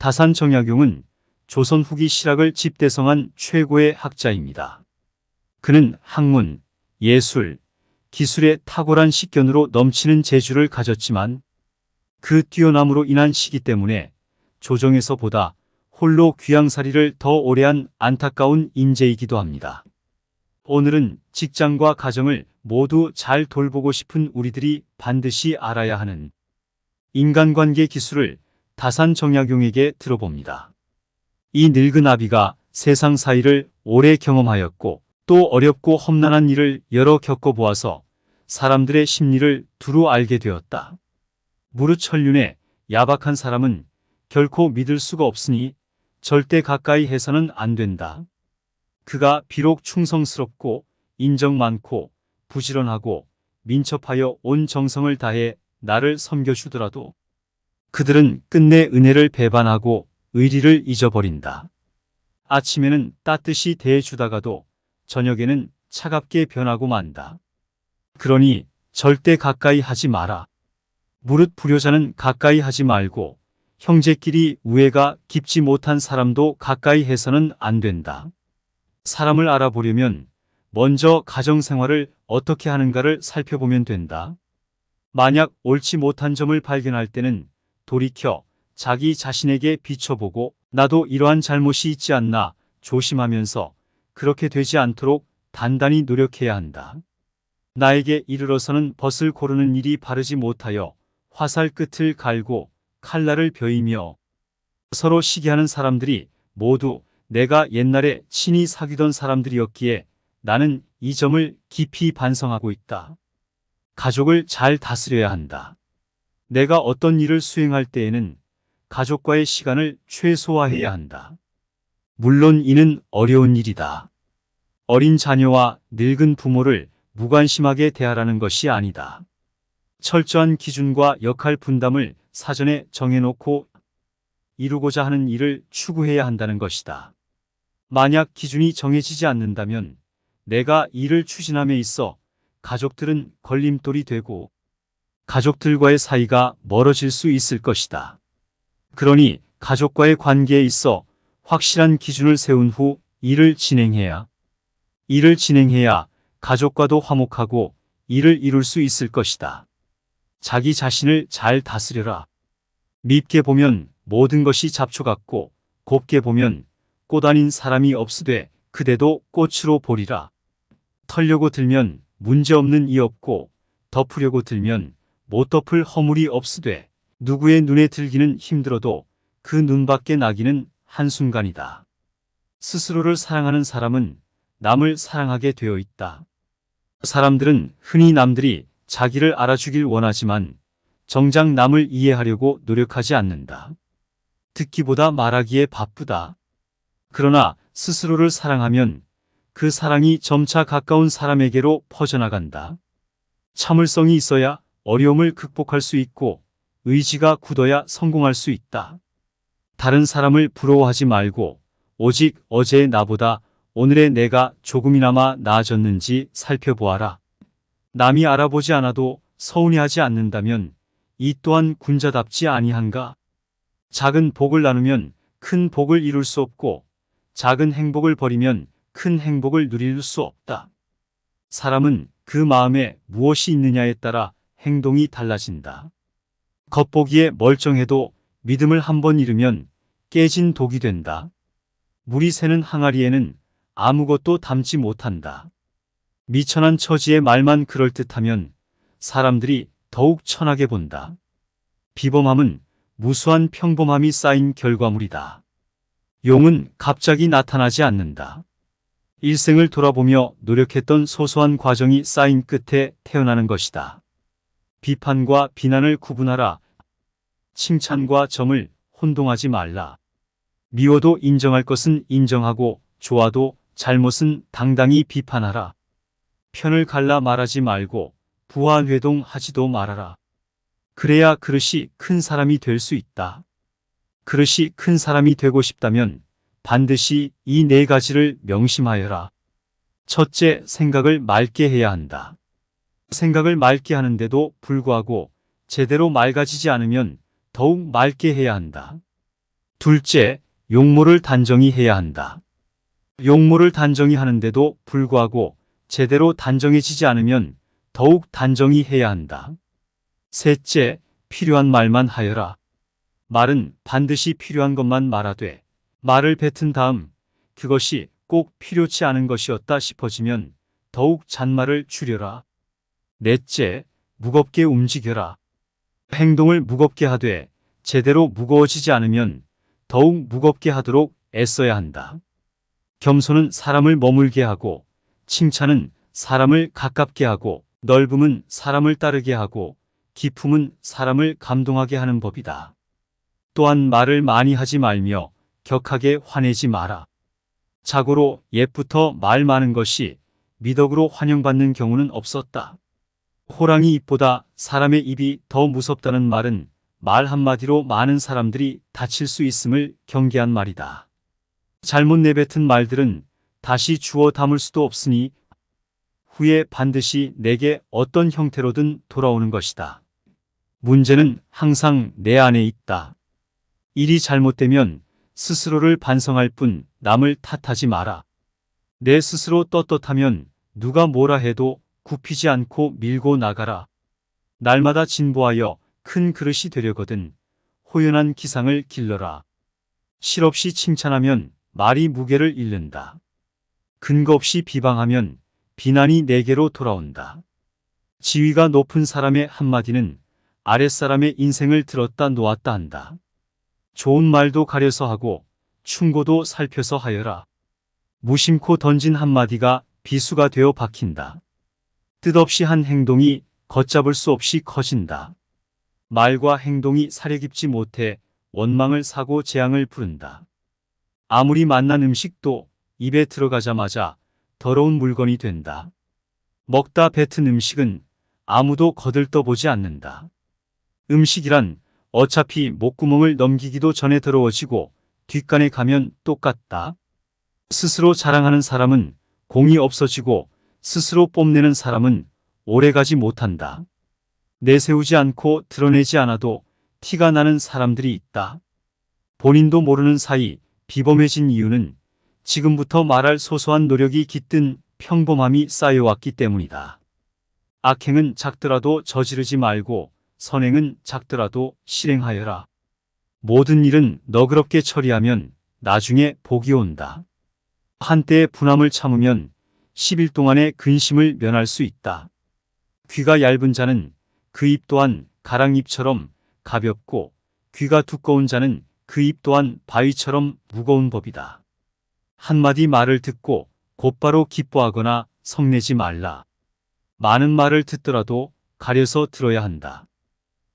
다산정약용은 조선 후기 실학을 집대성한 최고의 학자입니다. 그는 학문, 예술, 기술의 탁월한 식견으로 넘치는 재주를 가졌지만 그 뛰어남으로 인한 시기 때문에 조정에서보다 홀로 귀양살이를 더 오래한 안타까운 인재이기도 합니다. 오늘은 직장과 가정을 모두 잘 돌보고 싶은 우리들이 반드시 알아야 하는 인간관계 기술을 다산정약용에게 들어봅니다. 이 늙은 아비가 세상 사이를 오래 경험하였고 또 어렵고 험난한 일을 여러 겪어보아서 사람들의 심리를 두루 알게 되었다. 무릇 천륜에 야박한 사람은 결코 믿을 수가 없으니 절대 가까이 해서는 안 된다. 그가 비록 충성스럽고 인정 많고 부지런하고 민첩하여 온 정성을 다해 나를 섬겨주더라도 그들은 끝내 은혜를 배반하고 의리를 잊어버린다. 아침에는 따뜻이 대해주다가도 저녁에는 차갑게 변하고 만다. 그러니 절대 가까이 하지 마라. 무릇 불효자는 가까이 하지 말고 형제끼리 우애가 깊지 못한 사람도 가까이 해서는 안 된다. 사람을 알아보려면 먼저 가정생활을 어떻게 하는가를 살펴보면 된다. 만약 옳지 못한 점을 발견할 때는 돌이켜 자기 자신에게 비춰보고 나도 이러한 잘못이 있지 않나 조심하면서 그렇게 되지 않도록 단단히 노력해야 한다. 나에게 이르러서는 벗을 고르는 일이 바르지 못하여 화살 끝을 갈고 칼날을 베이며 서로 시기하는 사람들이 모두 내가 옛날에 친히 사귀던 사람들이었기에 나는 이 점을 깊이 반성하고 있다. 가족을 잘 다스려야 한다. 내가 어떤 일을 수행할 때에는 가족과의 시간을 최소화해야 한다. 물론 이는 어려운 일이다. 어린 자녀와 늙은 부모를 무관심하게 대하라는 것이 아니다. 철저한 기준과 역할 분담을 사전에 정해놓고 이루고자 하는 일을 추구해야 한다는 것이다. 만약 기준이 정해지지 않는다면 내가 일을 추진함에 있어 가족들은 걸림돌이 되고 가족들과의 사이가 멀어질 수 있을 것이다. 그러니 가족과의 관계에 있어 확실한 기준을 세운 후 일을 진행해야 가족과도 화목하고 일을 이룰 수 있을 것이다. 자기 자신을 잘 다스려라. 밉게 보면 모든 것이 잡초 같고 곱게 보면 꽃 아닌 사람이 없으되 그대도 꽃으로 보리라. 털려고 들면 문제없는 이 없고 덮으려고 들면 못 덮을 허물이 없으되 누구의 눈에 들기는 힘들어도 그 눈밖에 나기는 한순간이다. 스스로를 사랑하는 사람은 남을 사랑하게 되어 있다. 사람들은 흔히 남들이 자기를 알아주길 원하지만 정작 남을 이해하려고 노력하지 않는다. 듣기보다 말하기에 바쁘다. 그러나 스스로를 사랑하면 그 사랑이 점차 가까운 사람에게로 퍼져나간다. 참을성이 있어야 어려움을 극복할 수 있고 의지가 굳어야 성공할 수 있다. 다른 사람을 부러워하지 말고 오직 어제의 나보다 오늘의 내가 조금이나마 나아졌는지 살펴보아라. 남이 알아보지 않아도 서운해하지 않는다면 이 또한 군자답지 아니한가? 작은 복을 나누면 큰 복을 이룰 수 없고 작은 행복을 버리면 큰 행복을 누릴 수 없다. 사람은 그 마음에 무엇이 있느냐에 따라 행동이 달라진다. 겉보기에 멀쩡해도 믿음을 한번 잃으면 깨진 독이 된다. 물이 새는 항아리에는 아무것도 담지 못한다. 미천한 처지의 말만 그럴듯하면 사람들이 더욱 천하게 본다. 비범함은 무수한 평범함이 쌓인 결과물이다. 용은 갑자기 나타나지 않는다. 일생을 돌아보며 노력했던 소소한 과정이 쌓인 끝에 태어나는 것이다. 비판과 비난을 구분하라. 칭찬과 정을 혼동하지 말라. 미워도 인정할 것은 인정하고 좋아도 잘못은 당당히 비판하라. 편을 갈라 말하지 말고 부하회동하지도 말아라. 그래야 그릇이 큰 사람이 될 수 있다. 그릇이 큰 사람이 되고 싶다면 반드시 이 네 가지를 명심하여라. 첫째, 생각을 맑게 해야 한다. 생각을 맑게 하는데도 불구하고 제대로 맑아지지 않으면 더욱 맑게 해야 한다. 둘째, 용모를 단정히 해야 한다. 용모를 단정히 하는데도 불구하고 제대로 단정해지지 않으면 더욱 단정히 해야 한다. 셋째, 필요한 말만 하여라. 말은 반드시 필요한 것만 말하되 말을 뱉은 다음 그것이 꼭 필요치 않은 것이었다 싶어지면 더욱 잔말을 줄여라. 넷째, 무겁게 움직여라. 행동을 무겁게 하되 제대로 무거워지지 않으면 더욱 무겁게 하도록 애써야 한다. 겸손은 사람을 머물게 하고 칭찬은 사람을 가깝게 하고 넓음은 사람을 따르게 하고 기품은 사람을 감동하게 하는 법이다. 또한 말을 많이 하지 말며 격하게 화내지 마라. 자고로 옛부터 말 많은 것이 미덕으로 환영받는 경우는 없었다. 호랑이 입보다 사람의 입이 더 무섭다는 말은 말 한마디로 많은 사람들이 다칠 수 있음을 경계한 말이다. 잘못 내뱉은 말들은 다시 주워 담을 수도 없으니 후에 반드시 내게 어떤 형태로든 돌아오는 것이다. 문제는 항상 내 안에 있다. 일이 잘못되면 스스로를 반성할 뿐 남을 탓하지 마라. 내 스스로 떳떳하면 누가 뭐라 해도 굽히지 않고 밀고 나가라. 날마다 진보하여 큰 그릇이 되려거든 호연한 기상을 길러라. 실없이 칭찬하면 말이 무게를 잃는다. 근거 없이 비방하면 비난이 내게로 돌아온다. 지위가 높은 사람의 한마디는 아랫사람의 인생을 들었다 놓았다 한다. 좋은 말도 가려서 하고 충고도 살펴서 하여라. 무심코 던진 한마디가 비수가 되어 박힌다. 뜻없이 한 행동이 걷잡을 수 없이 커진다. 말과 행동이 사려 깊지 못해 원망을 사고 재앙을 부른다. 아무리 맛난 음식도 입에 들어가자마자 더러운 물건이 된다. 먹다 뱉은 음식은 아무도 거들떠보지 않는다. 음식이란 어차피 목구멍을 넘기기도 전에 더러워지고 뒷간에 가면 똑같다. 스스로 자랑하는 사람은 공이 없어지고 스스로 뽐내는 사람은 오래가지 못한다. 내세우지 않고 드러내지 않아도 티가 나는 사람들이 있다. 본인도 모르는 사이 비범해진 이유는 지금부터 말할 소소한 노력이 깃든 평범함이 쌓여왔기 때문이다. 악행은 작더라도 저지르지 말고 선행은 작더라도 실행하여라. 모든 일은 너그럽게 처리하면 나중에 복이 온다. 한때의 분함을 참으면 10일 동안의 근심을 면할 수 있다. 귀가 얇은 자는 그 입 또한 가랑잎처럼 가볍고 귀가 두꺼운 자는 그 입 또한 바위처럼 무거운 법이다. 한마디 말을 듣고 곧바로 기뻐하거나 성내지 말라. 많은 말을 듣더라도 가려서 들어야 한다.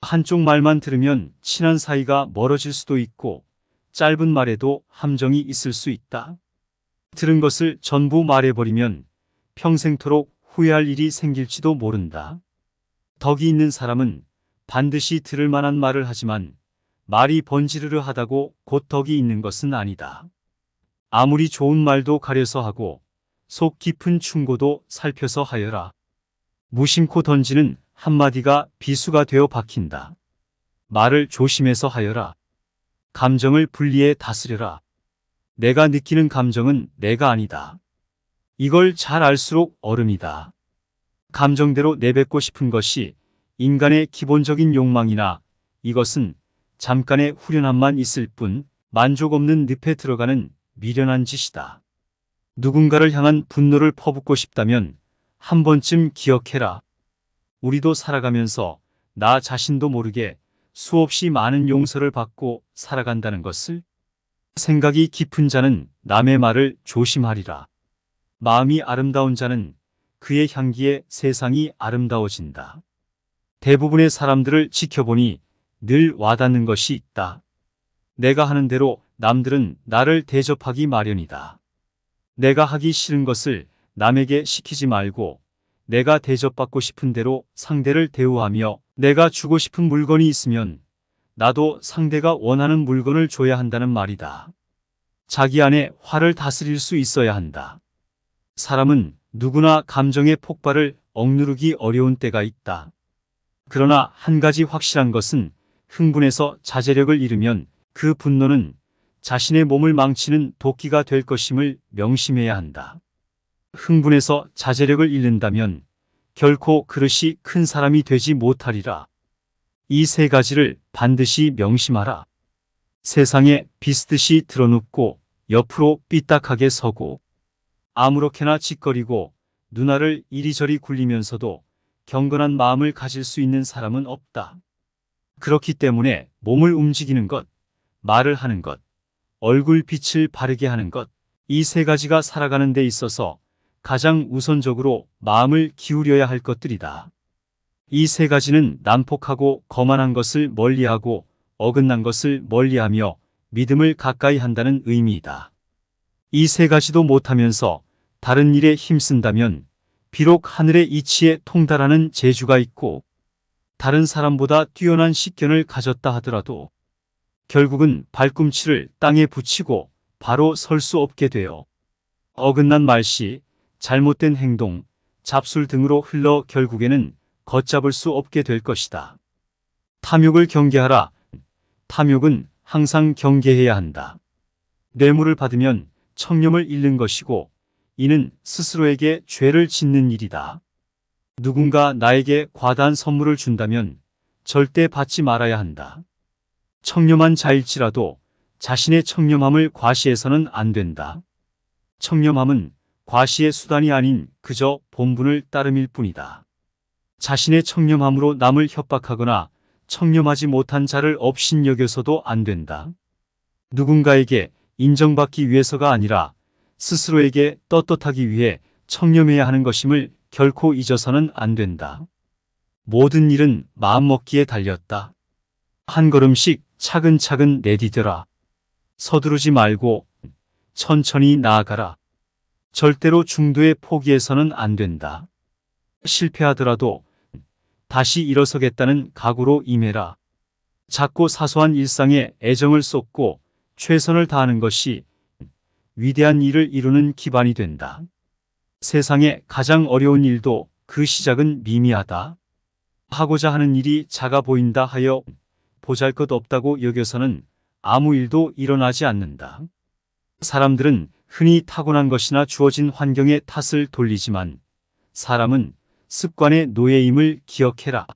한쪽 말만 들으면 친한 사이가 멀어질 수도 있고 짧은 말에도 함정이 있을 수 있다. 들은 것을 전부 말해버리면 평생토록 후회할 일이 생길지도 모른다. 덕이 있는 사람은 반드시 들을 만한 말을 하지만 말이 번지르르 하다고 곧 덕이 있는 것은 아니다. 아무리 좋은 말도 가려서 하고 속 깊은 충고도 살펴서 하여라. 무심코 던지는 한마디가 비수가 되어 박힌다. 말을 조심해서 하여라. 감정을 분리해 다스려라. 내가 느끼는 감정은 내가 아니다. 이걸 잘 알수록 어른이다. 감정대로 내뱉고 싶은 것이 인간의 기본적인 욕망이나 이것은 잠깐의 후련함만 있을 뿐 만족 없는 늪에 들어가는 미련한 짓이다. 누군가를 향한 분노를 퍼붓고 싶다면 한 번쯤 기억해라. 우리도 살아가면서 나 자신도 모르게 수없이 많은 용서를 받고 살아간다는 것을. 생각이 깊은 자는 남의 말을 조심하리라. 마음이 아름다운 자는 그의 향기에 세상이 아름다워진다. 대부분의 사람들을 지켜보니 늘 와닿는 것이 있다. 내가 하는 대로 남들은 나를 대접하기 마련이다. 내가 하기 싫은 것을 남에게 시키지 말고 내가 대접받고 싶은 대로 상대를 대우하며 내가 주고 싶은 물건이 있으면 나도 상대가 원하는 물건을 줘야 한다는 말이다. 자기 안에 화를 다스릴 수 있어야 한다. 사람은 누구나 감정의 폭발을 억누르기 어려운 때가 있다. 그러나 한 가지 확실한 것은 흥분해서 자제력을 잃으면 그 분노는 자신의 몸을 망치는 도끼가 될 것임을 명심해야 한다. 흥분해서 자제력을 잃는다면 결코 그릇이 큰 사람이 되지 못하리라. 이 세 가지를 반드시 명심하라. 세상에 비스듯이 드러눕고 옆으로 삐딱하게 서고 아무렇게나 짓거리고 눈알을 이리저리 굴리면서도 경건한 마음을 가질 수 있는 사람은 없다. 그렇기 때문에 몸을 움직이는 것, 말을 하는 것, 얼굴 빛을 바르게 하는 것, 이 세 가지가 살아가는 데 있어서 가장 우선적으로 마음을 기울여야 할 것들이다. 이 세 가지는 난폭하고 거만한 것을 멀리하고 어긋난 것을 멀리하며 믿음을 가까이 한다는 의미이다. 이 세 가지도 못하면서 다른 일에 힘쓴다면 비록 하늘의 이치에 통달하는 재주가 있고 다른 사람보다 뛰어난 식견을 가졌다 하더라도 결국은 발꿈치를 땅에 붙이고 바로 설 수 없게 되어 어긋난 말씨, 잘못된 행동, 잡술 등으로 흘러 결국에는 걷잡을 수 없게 될 것이다. 탐욕을 경계하라. 탐욕은 항상 경계해야 한다. 뇌물을 받으면 청렴을 잃는 것이고 이는 스스로에게 죄를 짓는 일이다. 누군가 나에게 과다한 선물을 준다면 절대 받지 말아야 한다. 청렴한 자일지라도 자신의 청렴함을 과시해서는 안 된다. 청렴함은 과시의 수단이 아닌 그저 본분을 따름일 뿐이다. 자신의 청렴함으로 남을 협박하거나 청렴하지 못한 자를 업신여겨서도 안 된다. 누군가에게 인정받기 위해서가 아니라 스스로에게 떳떳하기 위해 청렴해야 하는 것임을 결코 잊어서는 안 된다. 모든 일은 마음먹기에 달렸다. 한 걸음씩 차근차근 내디뎌라. 서두르지 말고 천천히 나아가라. 절대로 중도에 포기해서는 안 된다. 실패하더라도 다시 일어서겠다는 각오로 임해라. 작고 사소한 일상에 애정을 쏟고 최선을 다하는 것이 위대한 일을 이루는 기반이 된다. 세상에 가장 어려운 일도 그 시작은 미미하다. 하고자 하는 일이 작아 보인다 하여 보잘것없다고 여겨서는 아무 일도 일어나지 않는다. 사람들은 흔히 타고난 것이나 주어진 환경에 탓을 돌리지만 사람은 습관의 노예임을 기억해라.